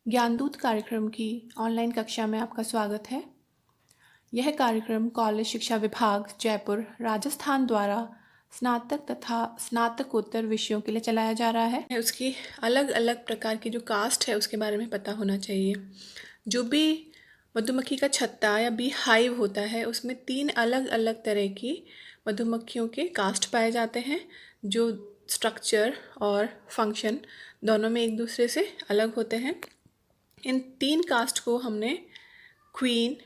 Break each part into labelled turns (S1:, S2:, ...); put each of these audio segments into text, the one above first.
S1: ज्ञानदूत कार्यक्रम की ऑनलाइन कक्षा में आपका स्वागत है। यह कार्यक्रम कॉलेज शिक्षा विभाग जयपुर राजस्थान द्वारा स्नातक तथा स्नातकोत्तर विषयों के लिए चलाया जा रहा है। उसकी अलग अलग प्रकार की जो कास्ट है उसके बारे में पता होना चाहिए। जो भी मधुमक्खी का छत्ता या बी हाइव होता है उसमें 3 अलग अलग तरह की मधुमक्खियों के कास्ट पाए जाते हैं, जो स्ट्रक्चर और फंक्शन दोनों में एक दूसरे से अलग होते हैं। इन 3 कास्ट को हमने क्वीन,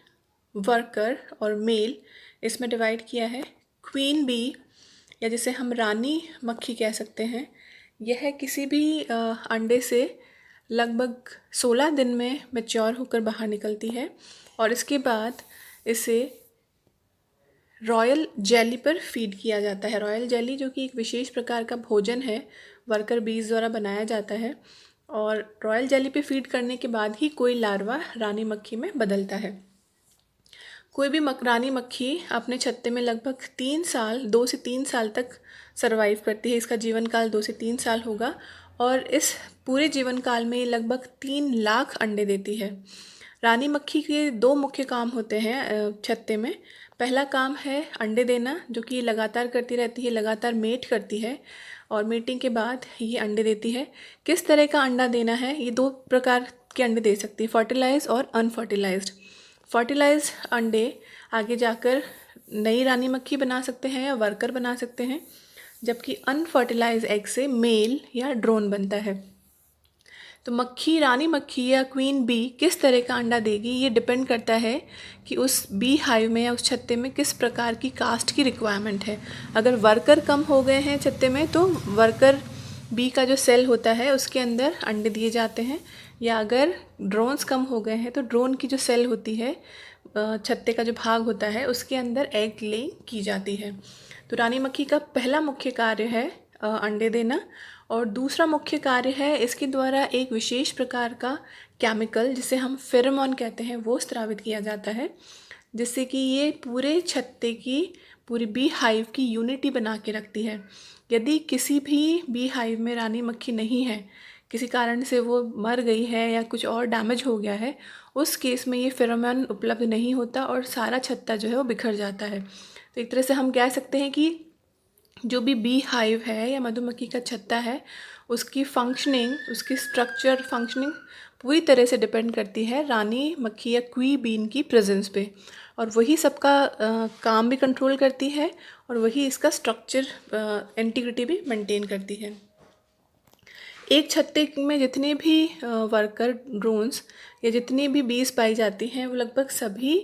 S1: वर्कर और मेल इसमें डिवाइड किया है। क्वीन बी या जिसे हम रानी मक्खी कह सकते हैं, यह किसी भी अंडे से लगभग 16 दिन में मैच्योर होकर बाहर निकलती है और इसके बाद इसे रॉयल जेली पर फीड किया जाता है। रॉयल जेली जो कि एक विशेष प्रकार का भोजन है, वर्कर बीज द्वारा बनाया जाता है और रॉयल जेली पे फीड करने के बाद ही कोई लार्वा रानी मक्खी में बदलता है। कोई भी रानी मक्खी अपने छत्ते में लगभग 2 से 3 साल तक सरवाइव करती है। इसका जीवन काल 2 से 3 साल होगा और इस पूरे जीवन काल में ये लगभग 3 लाख अंडे देती है। रानी मक्खी के 2 मुख्य काम होते हैं छत्ते में। पहला काम है अंडे देना, जो कि लगातार करती रहती है, लगातार मेट करती है और मीटिंग के बाद ये अंडे देती है। किस तरह का अंडा देना है? ये 2 प्रकार के अंडे दे सकती है, फर्टिलाइज और अनफर्टिलाइज्ड। फर्टिलाइज अंडे आगे जाकर नई रानी मक्खी बना सकते हैं या वर्कर बना सकते हैं, जबकि अनफर्टिलाइज एग से मेल या ड्रोन बनता है। तो मक्खी, रानी मक्खी या क्वीन बी किस तरह का अंडा देगी, ये डिपेंड करता है कि उस बी हाइव में या उस छत्ते में किस प्रकार की कास्ट की रिक्वायरमेंट है। अगर वर्कर कम हो गए हैं छत्ते में तो वर्कर बी का जो सेल होता है उसके अंदर अंडे दिए जाते हैं, या अगर ड्रोन्स कम हो गए हैं तो ड्रोन की जो सेल होती है, छत्ते का जो भाग होता है उसके अंदर एग लेइंग की जाती है। तो रानी मक्खी का पहला मुख्य कार्य है अंडे देना और दूसरा मुख्य कार्य है इसके द्वारा एक विशेष प्रकार का केमिकल जिसे हम फेरोमोन कहते हैं वो स्रावित किया जाता है, जिससे कि ये पूरे छत्ते की, पूरी बी हाइव की यूनिटी बना के रखती है। यदि किसी भी बी हाइव में रानी मक्खी नहीं है, किसी कारण से वो मर गई है या कुछ और डैमेज हो गया है, उस केस में ये फेरोमोन उपलब्ध नहीं होता और सारा छत्ता जो है वो बिखर जाता है। तो एक तरह से हम कह सकते हैं कि जो भी बी हाइव है या मधुमक्खी का छत्ता है, उसकी फंक्शनिंग, उसकी स्ट्रक्चर फंक्शनिंग पूरी तरह से डिपेंड करती है रानी मक्खी या क्वी बीन की प्रेजेंस पे, और वही सबका काम भी कंट्रोल करती है और वही इसका स्ट्रक्चर इंटीग्रिटी भी मेंटेन करती है। एक छत्ते में जितने भी वर्कर ड्रोन्स या जितनी भी बीज पाई जाती हैं वो लगभग सभी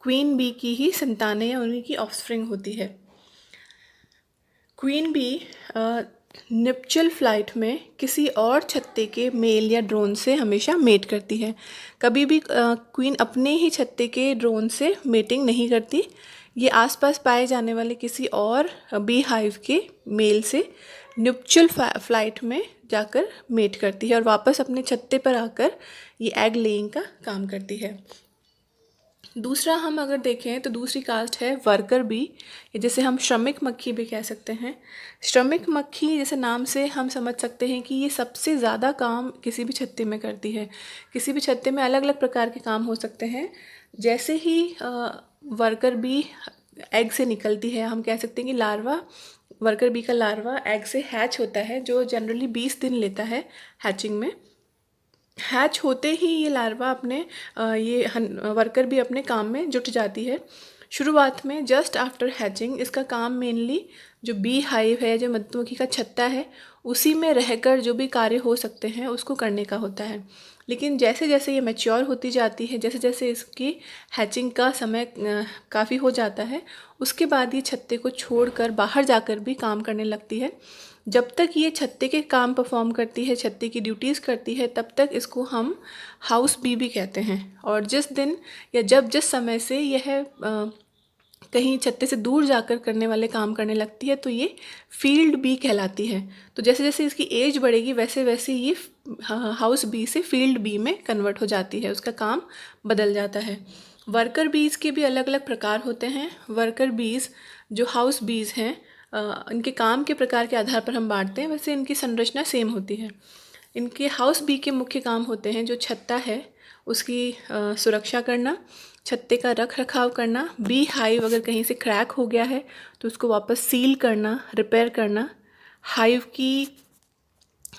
S1: क्वीन बी की ही संतानें या उन्हीं की ऑफस्प्रिंग होती है। क्वीन बी निप्चल फ्लाइट में किसी और छत्ते के मेल या ड्रोन से हमेशा मेट करती है। कभी भी क्वीन अपने ही छत्ते के ड्रोन से मेटिंग नहीं करती। ये आसपास पाए जाने वाले किसी और बी हाइव के मेल से न्यूपचुअल फ्लाइट में जाकर मेट करती है और वापस अपने छत्ते पर आकर ये एग लेइंग का काम करती है। दूसरा हम अगर देखें तो दूसरी कास्ट है वर्कर बी, जिसे हम श्रमिक मक्खी भी कह सकते हैं। श्रमिक मक्खी जैसे नाम से हम समझ सकते हैं कि ये सबसे ज़्यादा काम किसी भी छत्ते में करती है। किसी भी छत्ते में अलग अलग प्रकार के काम हो सकते हैं। जैसे ही वर्कर बी एग से निकलती है, हम कह सकते हैं कि लार्वा, वर्कर बी का लार्वा एग से हैच होता है, जो जनरली 20 दिन लेता है हैचिंग में। हैच होते ही ये लार्वा अपने वर्कर भी अपने काम में जुट जाती है। शुरुआत में जस्ट आफ्टर हैचिंग इसका काम मेनली जो बी हाइव है, जो मधुमक्खी का छत्ता है, उसी में रहकर जो भी कार्य हो सकते हैं उसको करने का होता है। लेकिन जैसे जैसे ये मैच्योर होती जाती है, जैसे जैसे इसकी हैचिंग का समय काफ़ी हो जाता है, उसके बाद ये छत्ते को छोड़कर बाहर जाकर भी काम करने लगती है। जब तक ये छत्ते के काम परफॉर्म करती है, छत्ते की ड्यूटीज़ करती है, तब तक इसको हम हाउस बी भी कहते हैं। और जिस दिन या जिस समय से यह कहीं छत्ते से दूर जाकर करने वाले काम करने लगती है तो ये फील्ड बी कहलाती है। तो जैसे जैसे इसकी एज बढ़ेगी वैसे वैसे ये हाउस बी से फील्ड बी में कन्वर्ट हो जाती है, उसका काम बदल जाता है। वर्कर बीज के भी अलग अलग प्रकार होते हैं। वर्कर बीज जो हाउस बीज हैं, इनके काम के प्रकार के आधार पर हम बांटते हैं, वैसे इनकी संरचना सेम होती है। इनके हाउस बी के मुख्य काम होते हैं जो छत्ता है उसकी सुरक्षा करना, छत्ते का रख रखाव करना, बी हाइव अगर कहीं से क्रैक हो गया है तो उसको वापस सील करना, रिपेयर करना, हाइव की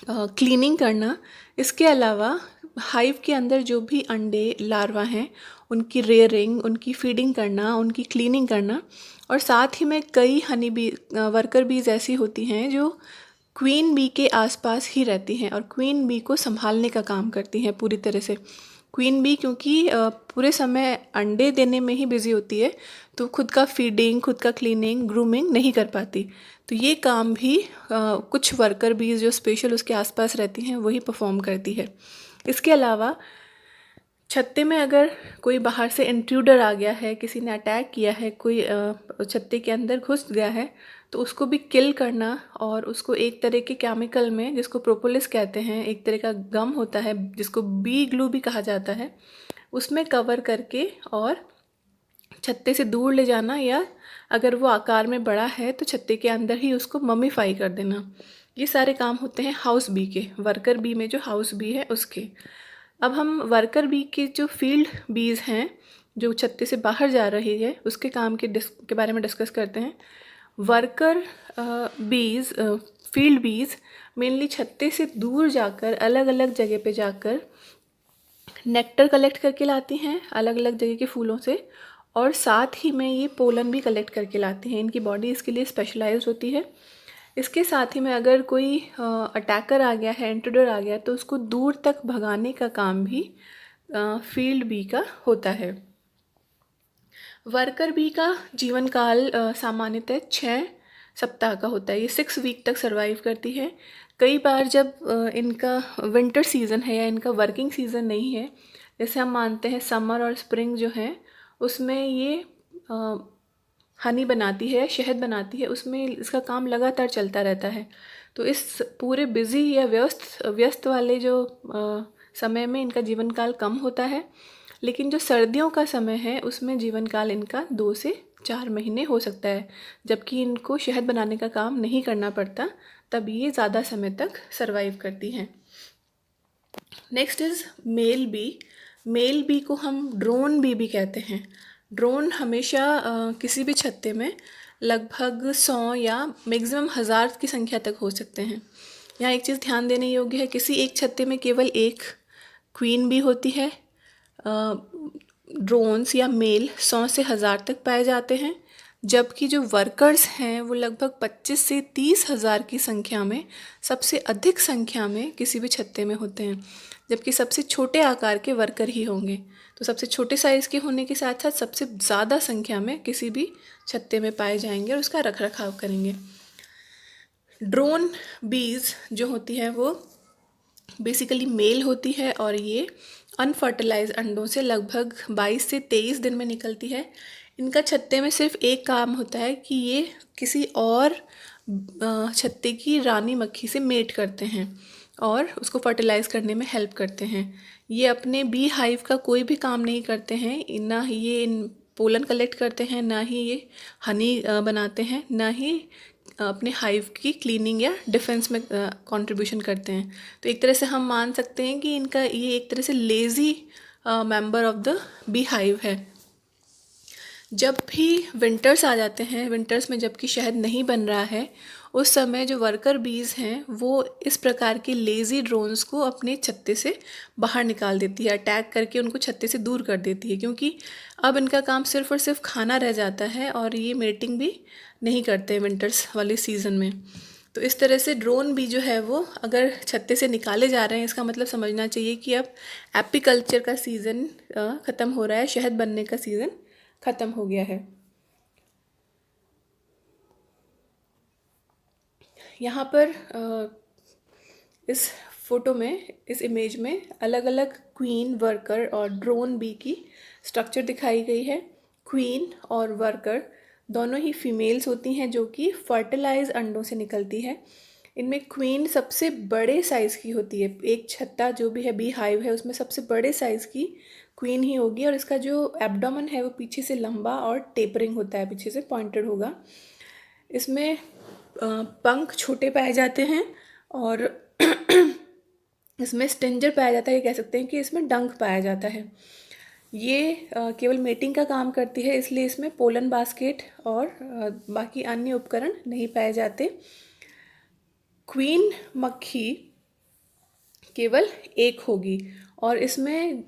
S1: क्लीनिंग करना। इसके अलावा हाइव के अंदर जो भी अंडे लार्वा हैं उनकी रेयरिंग, उनकी फीडिंग करना, उनकी क्लीनिंग करना। और साथ ही में कई हनी बी वर्कर बीज ऐसी होती हैं जो क्वीन बी के आसपास ही रहती हैं और क्वीन बी को संभालने का काम करती हैं पूरी तरह से। क्वीन बी क्योंकि पूरे समय अंडे देने में ही बिजी होती है तो खुद का फीडिंग, खुद का क्लीनिंग, ग्रूमिंग नहीं कर पाती। तो ये काम भी कुछ वर्कर बीज जो स्पेशल उसके आसपास रहती हैं वही परफॉर्म करती है। इसके अलावा छत्ते में अगर कोई बाहर से इंट्रूडर आ गया है, किसी ने अटैक किया है, कोई छत्ते के अंदर घुस गया है तो उसको भी किल करना और उसको एक तरह के केमिकल में, जिसको प्रोपोलिस कहते हैं, एक तरह का गम होता है जिसको बी ग्लू भी कहा जाता है, उसमें कवर करके और छत्ते से दूर ले जाना, या अगर वो आकार में बड़ा है तो छत्ते के अंदर ही उसको मम्मीफाई कर देना। ये सारे काम होते हैं हाउस बी के, वर्कर बी में जो हाउस बी है उसके। अब हम वर्कर बी के जो फील्ड बीज हैं जो छत्ते से बाहर जा रही है उसके काम के बारे में डिस्कस करते हैं। वर्कर बीज, फील्ड बीज मेनली छत्ते से दूर जाकर अलग अलग जगह पे जाकर नेक्टर कलेक्ट करके लाती हैं अलग अलग जगह के फूलों से, और साथ ही में ये पोलन भी कलेक्ट करके लाती हैं। इनकी बॉडी इसके लिए स्पेशलाइज्ड होती है। इसके साथ ही में अगर कोई अटैकर आ गया है, इंट्रूडर आ गया, तो उसको दूर तक भगाने का काम भी फील्ड बी का होता है। वर्कर बी का जीवन काल सामान्यतः 6 सप्ताह का होता है। ये 6 वीक तक सर्वाइव करती है। कई बार जब इनका विंटर सीज़न है या इनका वर्किंग सीज़न नहीं है, जैसे हम मानते हैं समर और स्प्रिंग जो है, उसमें ये हनी बनाती है, शहद बनाती है, उसमें इसका काम लगातार चलता रहता है। तो इस पूरे बिज़ी या व्यस्त वाले जो समय में इनका जीवन काल कम होता है, लेकिन जो सर्दियों का समय है उसमें जीवन काल इनका 2 से 4 महीने हो सकता है, जबकि इनको शहद बनाने का काम नहीं करना पड़ता, तब ये ज़्यादा समय तक सर्वाइव करती हैं। Next is male B. Male B को हम ड्रोन बी भी कहते हैं। ड्रोन हमेशा किसी भी छत्ते में लगभग 100 या मैक्सिमम 1000 की संख्या तक हो सकते हैं। यहाँ एक चीज़ ध्यान देने योग्य है, किसी एक छत्ते में केवल एक क्वीन बी होती है। ड्रोन्स या मेल 100 से 1000 तक पाए जाते हैं, जबकि जो वर्कर्स हैं वो लगभग 25 से 30,000 की संख्या में, सबसे अधिक संख्या में किसी भी छत्ते में होते हैं, जबकि सबसे छोटे आकार के वर्कर ही होंगे। तो सबसे छोटे साइज़ के होने के साथ साथ सबसे ज़्यादा संख्या में किसी भी छत्ते में पाए जाएंगे और उसका रख रखाव करेंगे। ड्रोन बीज जो होती है वो बेसिकली मेल होती है और ये अनफर्टिलाइज अंडों से लगभग 22 से 23 दिन में निकलती है। इनका छत्ते में सिर्फ एक काम होता है कि ये किसी और छत्ते की रानी मक्खी से मेट करते हैं और उसको फर्टिलाइज़ करने में हेल्प करते हैं। ये अपने बी हाइव का कोई भी काम नहीं करते हैं, ना ही ये इन पोलन कलेक्ट करते हैं, ना ही ये हनी बनाते हैं, ना ही अपने हाइव की क्लीनिंग या डिफेंस में कंट्रीब्यूशन करते हैं। तो एक तरह से हम मान सकते हैं कि इनका ये एक तरह से lazy member of the bee hive है। जब भी विंटर्स आ जाते हैं, विंटर्स में जबकि शहद नहीं बन रहा है, उस समय जो वर्कर बीज हैं वो इस प्रकार के लेज़ी ड्रोन्स को अपने छत्ते से बाहर निकाल देती है, अटैक करके उनको छत्ते से दूर कर देती है, क्योंकि अब इनका काम सिर्फ और सिर्फ खाना रह जाता है और ये मेटिंग भी नहीं करते विंटर्स वाले सीज़न में। तो इस तरह से ड्रोन भी जो है वो अगर छत्ते से निकाले जा रहे हैं, इसका मतलब समझना चाहिए कि अब एपीकल्चर का सीज़न ख़त्म हो रहा है, शहद बनने का सीज़न ख़त्म हो गया है। यहाँ पर इस फोटो में, इस इमेज में अलग अलग क्वीन, वर्कर और ड्रोन बी की स्ट्रक्चर दिखाई गई है। क्वीन और वर्कर दोनों ही फीमेल्स होती हैं जो कि फर्टिलाइज अंडों से निकलती है। इनमें क्वीन सबसे बड़े साइज़ की होती है। एक छत्ता जो भी है, बी हाइव है, उसमें सबसे बड़े साइज़ की क्वीन ही होगी और इसका जो एब्डोमेन है वो पीछे से लंबा और टेपरिंग होता है, पीछे से पॉइंटेड होगा। इसमें पंख छोटे पाए जाते हैं और इसमें स्टिंजर पाया जाता है, ये कह सकते हैं कि इसमें डंक पाया जाता है। ये केवल मेटिंग का काम करती है, इसलिए इसमें पोलन बास्केट और बाकी अन्य उपकरण नहीं पाए जाते। क्वीन मक्खी केवल एक होगी और इसमें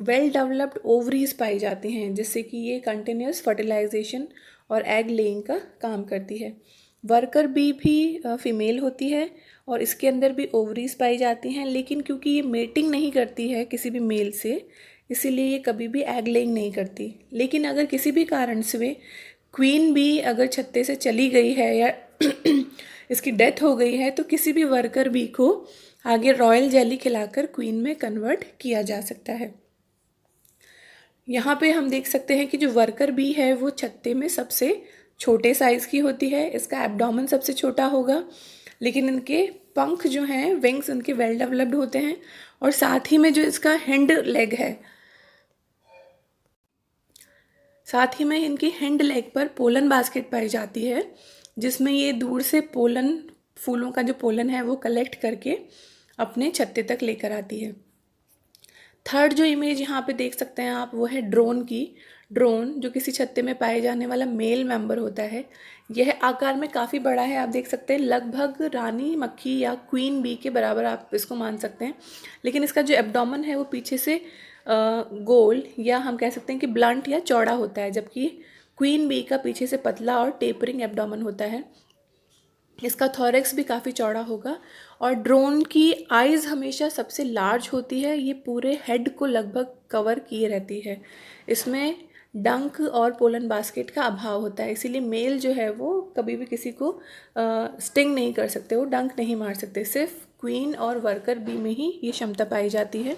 S1: वेल डेवलप्ड ओवरीज पाई जाती हैं, जिससे कि ये कंटिन्यूस फर्टिलाइजेशन और एग लेइंग का काम करती है। वर्कर बी भी फीमेल होती है और इसके अंदर भी ओवरीज पाई जाती हैं, लेकिन क्योंकि ये मेटिंग नहीं करती है किसी भी मेल से, इसीलिए ये कभी भी एग लेइंग नहीं करती। लेकिन अगर किसी भी कारण से क्वीन बी अगर छत्ते से चली गई है या इसकी डेथ हो गई है, तो किसी भी वर्कर बी को आगे रॉयल जेली खिलाकर क्वीन में कन्वर्ट किया जा सकता है। यहाँ पे हम देख सकते हैं कि जो वर्कर बी है वो छत्ते में सबसे छोटे साइज़ की होती है। इसका एब्डोमेन सबसे छोटा होगा, लेकिन इनके पंख जो हैं, विंग्स, उनके वेल डेवलप्ड होते हैं। और साथ ही में जो इसका हिंड लेग है, साथ ही में इनकी हिंड लेग पर पोलन बास्केट पाई जाती है, जिसमें ये दूर से पोलन, फूलों का जो पोलन है वो कलेक्ट करके अपने छत्ते तक लेकर आती है। थर्ड जो इमेज यहाँ पे देख सकते हैं आप, वो है ड्रोन की। ड्रोन जो किसी छत्ते में पाए जाने वाला मेल मेंबर होता है। यह आकार में काफ़ी बड़ा है, आप देख सकते हैं लगभग रानी मक्खी या क्वीन बी के बराबर आप इसको मान सकते हैं। लेकिन इसका जो एब्डोमेन है वो पीछे से गोल या हम कह सकते हैं कि ब्लंट या चौड़ा होता है, जबकि क्वीन बी का पीछे से पतला और टेपरिंग एब्डोमेन होता है। इसका थॉरेक्स भी काफ़ी चौड़ा होगा और ड्रोन की आइज़ हमेशा सबसे लार्ज होती है। ये पूरे हेड को लगभग कवर किए रहती है। इसमें डंक और पोलन बास्केट का अभाव होता है, इसीलिए मेल जो है वो कभी भी किसी को स्टिंग नहीं कर सकते, वो डंक नहीं मार सकते। सिर्फ क्वीन और वर्कर बी में ही ये क्षमता पाई जाती है।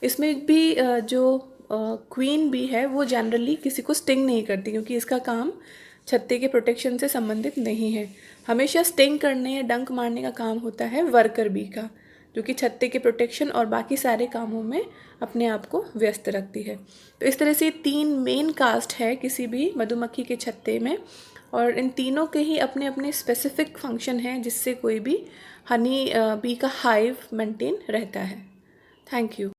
S1: इसमें भी जो क्वीन बी है वो जनरली किसी को स्टिंग नहीं करती, क्योंकि इसका काम छत्ते के प्रोटेक्शन से संबंधित नहीं है। हमेशा स्टिंग करने या डंक मारने का काम होता है वर्कर बी का, जो कि छत्ते के प्रोटेक्शन और बाकी सारे कामों में अपने आप को व्यस्त रखती है। तो इस तरह से 3 मेन कास्ट है किसी भी मधुमक्खी के छत्ते में, और इन तीनों के ही अपने अपने स्पेसिफिक फंक्शन हैं, जिससे कोई भी हनी बी का हाइव मेंटेन रहता है। Thank you.